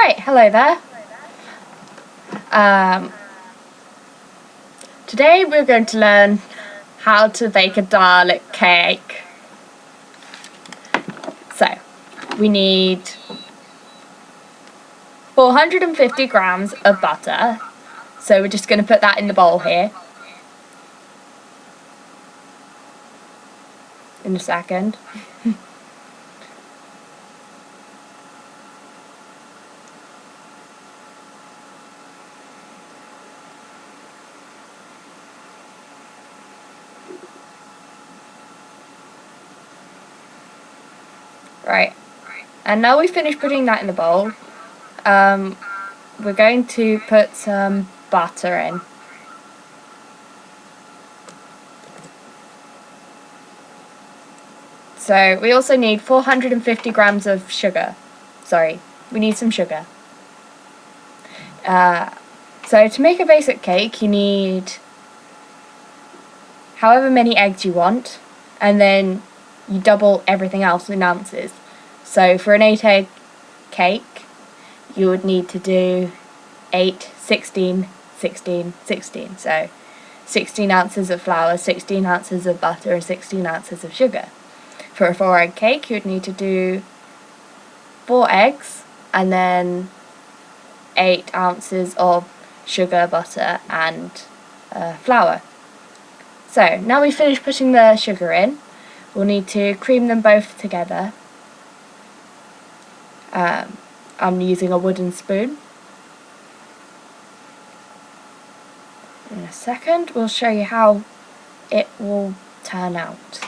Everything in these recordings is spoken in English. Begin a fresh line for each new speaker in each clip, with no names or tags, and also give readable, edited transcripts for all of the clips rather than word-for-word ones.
Right, hello there. Um, Today we're going to learn how to bake a darlek cake. So, we need 450 grams of butter. So we're just going to put that in the bowl here. In a second. Right, and now we've finished putting that in the bowl, we're going to put some butter in. So we also need 450 grams of sugar. Sorry, we need some sugar. So to make a basic cake you need however many eggs you want, and then you double everything else in ounces. So for an 8 egg cake you would need to do 8, 16, 16, 16. So 16 ounces of flour, 16 ounces of butter and 16 ounces of sugar. For a 4 egg cake you would need to do 4 eggs and then 8 ounces of sugar, butter and flour. So now we've finished putting the sugar in, we'll need to cream them both together. I'm using a wooden spoon. In a second we'll show you how it will turn out.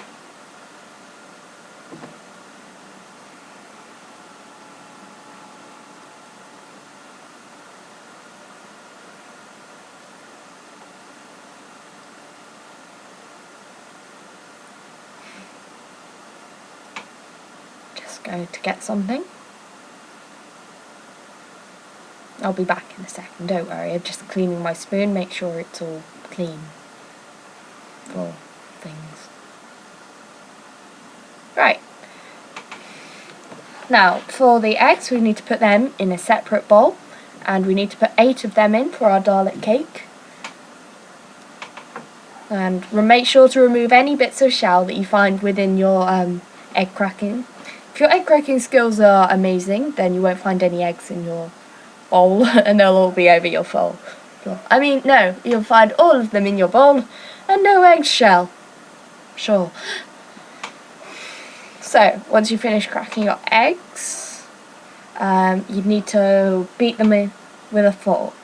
Just going to get something. I'll be back in a second, don't worry, I'm just cleaning my spoon, make sure it's all clean for things. Right, now for the eggs we need to put them in a separate bowl, and we need to put 8 of them in for our darlek cake. And make sure to remove any bits of shell that you find within your egg cracking. If your egg cracking skills are amazing, then you won't find any eggs in your bowl and they'll all be over your floor. I mean, no, you'll find all of them in your bowl and no eggshell. Sure. So, once you finish cracking your eggs, you need to beat them in with a fork.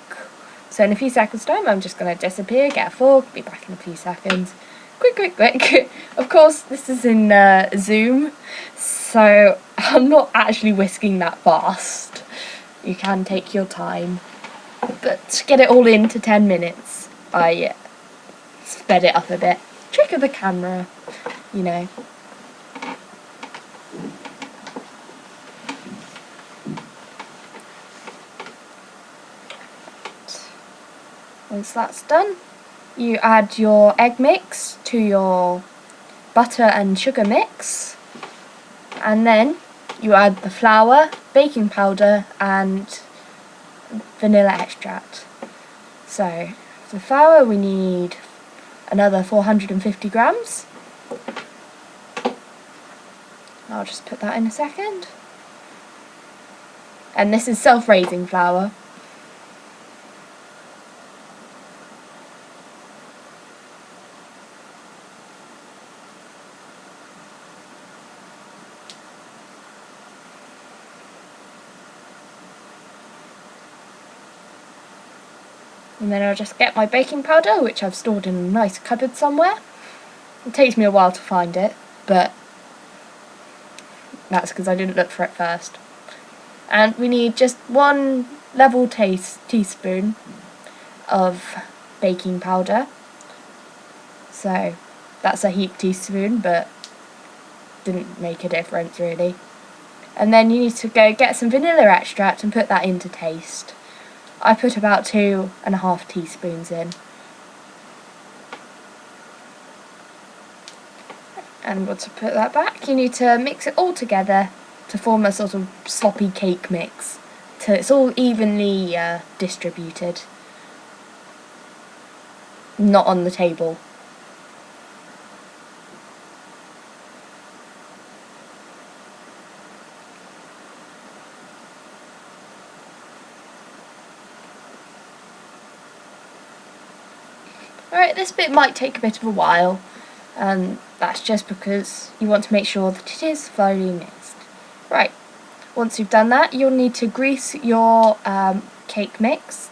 So in a few seconds time I'm just going to disappear, get a fork, be back in a few seconds. Quick. Of course this is in Zoom, so I'm not actually whisking that fast. You can take your time, but to get it all into 10 minutes, I sped it up a bit. Trick of the camera, you know. Once that's done, you add your egg mix to your butter and sugar mix, and then you add the flour, baking powder and vanilla extract. So for flour we need another 450 grams. I'll just put that in a second. And this is self-raising flour. And then I'll just get my baking powder, which I've stored in a nice cupboard somewhere. It takes me a while to find it, but that's because I didn't look for it first. And we need just 1 level teaspoon of baking powder. So that's a heaped teaspoon, but didn't make a difference really. And then you need to go get some vanilla extract and put that in to taste. I put about 2.5 teaspoons in. And once you put that back, you need to mix it all together to form a sort of sloppy cake mix so it's all evenly distributed, not on the table. Alright, this bit might take a bit of a while, and that's just because you want to make sure that it is thoroughly mixed. Right, once you've done that, you'll need to grease your cake mix.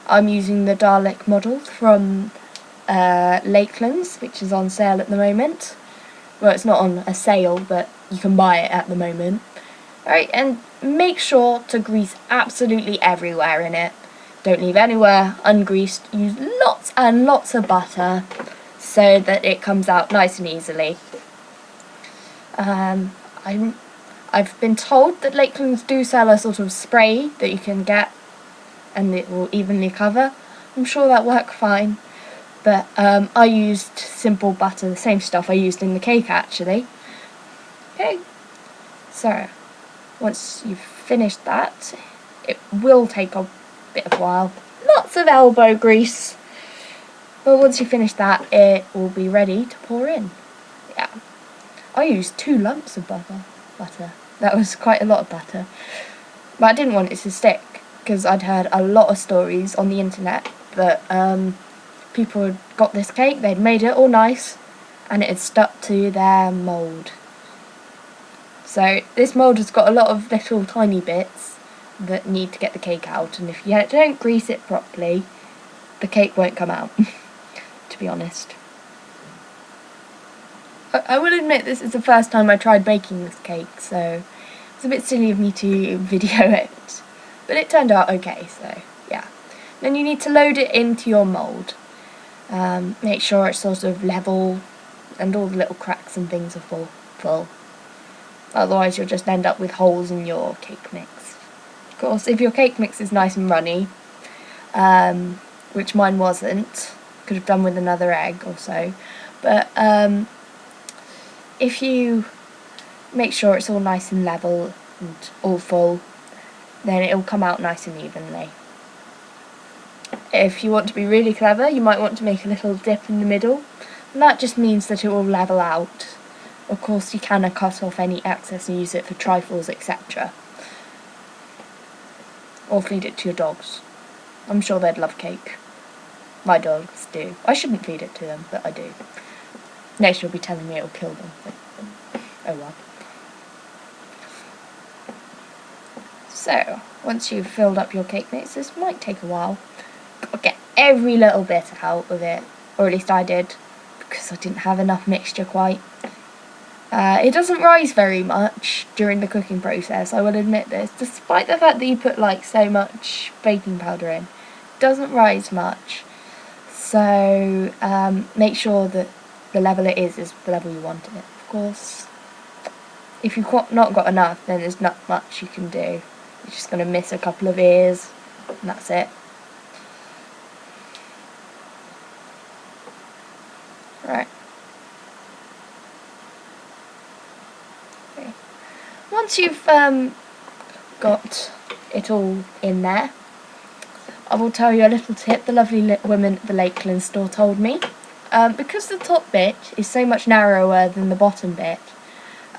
I'm using the Darlek model from Lakelands, which is on sale at the moment. Well, it's not on a sale, but you can buy it at the moment. Alright, and make sure to grease absolutely everywhere in it. Don't leave anywhere ungreased. Use lots and lots of butter so that it comes out nice and easily. I've been told that Lakelands do sell a sort of spray that you can get and it will evenly cover. I'm sure that worked fine, but I used simple butter, the same stuff I used in the cake actually. Okay, so once you've finished that, it will take a bit of a while. Lots of elbow grease. But once you finish that, it will be ready to pour in. Yeah. I used 2 lumps of butter. That was quite a lot of butter. But I didn't want it to stick, because I'd heard a lot of stories on the internet that people had got this cake, they'd made it all nice, and it had stuck to their mould. So this mould has got a lot of little tiny bits that need to get the cake out, and if you don't grease it properly, the cake won't come out, to be honest. I will admit this is the first time I tried baking this cake, so it's a bit silly of me to video it, but it turned out okay, so yeah. Then you need to load it into your mould. Make sure it's sort of level and all the little cracks and things are full. Otherwise you'll just end up with holes in your cake mix. Of course, if your cake mix is nice and runny, which mine wasn't, could have done with another egg or so, but if you make sure it's all nice and level and all full, then it'll come out nice and evenly. If you want to be really clever, you might want to make a little dip in the middle, and that just means that it will level out. Of course, you can cut off any excess and use it for trifles, etc. Or feed it to your dogs. I'm sure they'd love cake. My dogs do. I shouldn't feed it to them, but I do. Nature will be telling me it'll kill them. But, oh well. So, once you've filled up your cake mix, this might take a while. Gotta get every little bit out of it. Or at least I did, because I didn't have enough mixture quite. It doesn't rise very much during the cooking process, I will admit this, despite the fact that you put like so much baking powder in. It doesn't rise much, so make sure that the level it is the level you want it. Of course, if you've not got enough, then there's not much you can do. You're just going to miss a couple of ears, and that's it. Right. Once you've got it all in there, I will tell you a little tip the lovely woman at the Lakeland store told me. Because the top bit is so much narrower than the bottom bit,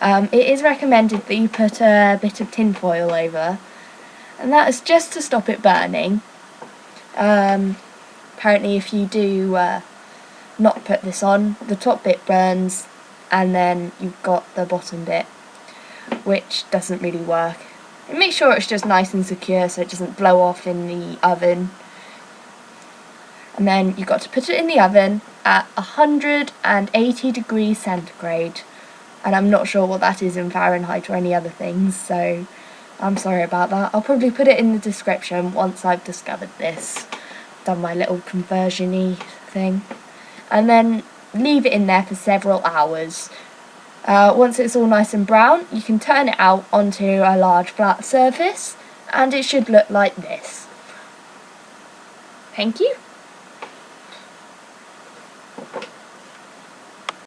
it is recommended that you put a bit of tin foil over, and that is just to stop it burning. Apparently if you do not put this on, the top bit burns and then you've got the bottom bit, which doesn't really work. And make sure it's just nice and secure so it doesn't blow off in the oven. And then you've got to put it in the oven at 180 degrees centigrade. And I'm not sure what that is in Fahrenheit or any other things, so I'm sorry about that. I'll probably put it in the description once I've discovered this. Done my little conversion-y thing. And then leave it in there for several hours. Once it's all nice and brown, you can turn it out onto a large flat surface, and it should look like this. Thank you.